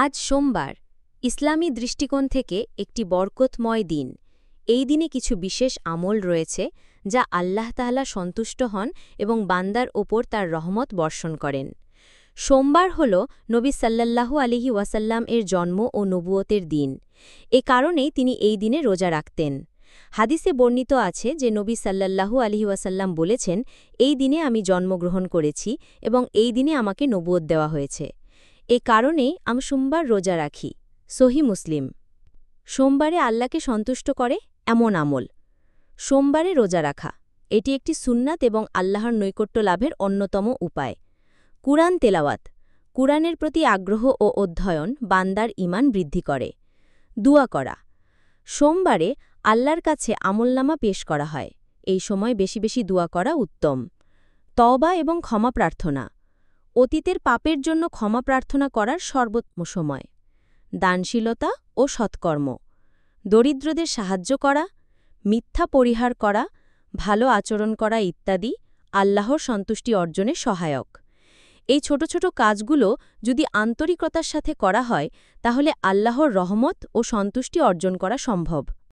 আজ সোমবার ইসলামী দৃষ্টিকোণ থেকে একটি বরকতময় দিন। এই দিনে কিছু বিশেষ আমল রয়েছে যা আল্লাহ তাআলা সন্তুষ্ট হন এবং বান্দার ওপর তার রহমত বর্ষণ করেন। সোমবার হল নবী সাল্লাল্লাহু আলাইহি ওয়াসাল্লাম এর জন্ম ও নবুয়তের দিন। এ কারণেই তিনি এই দিনে রোজা রাখতেন। হাদিসে বর্ণিত আছে যে নবী সাল্লাল্লাহু আলাইহি ওয়াসাল্লাম বলেছেন, এই দিনে আমি জন্মগ্রহণ করেছি এবং এই দিনে আমাকে নবুয়ত দেওয়া হয়েছে। এ কারণেই আমি সোমবার রোজা রাখি। সহি মুসলিম। সোমবারে আল্লাহকে সন্তুষ্ট করে এমন আমল। সোমবারে রোজা রাখা এটি একটি সুন্নাত এবং আল্লাহর নৈকট্য লাভের অন্যতম উপায়। কুরআন তেলাওয়াত কুরআনের প্রতি আগ্রহ ও অধ্যয়ন বান্দার ঈমান বৃদ্ধি করে। দুয়া করা সোমবারে আল্লাহর কাছে আমলনামা পেশ করা হয়। এই সময় বেশি বেশি দুয়া করা উত্তম। তওবা এবং ক্ষমা প্রার্থনা অতীতের পাপের জন্য ক্ষমা প্রার্থনা করার সর্বোত্তম সময়। দানশীলতা ও সৎকর্ম দরিদ্রদের সাহায্য করা, মিথ্যা পরিহার করা, ভালো আচরণ করা ইত্যাদি আল্লাহর সন্তুষ্টি অর্জনে সহায়ক। এই ছোট ছোট কাজগুলো যদি আন্তরিকতার সাথে করা হয় তাহলে আল্লাহর রহমত ও সন্তুষ্টি অর্জন করা সম্ভব।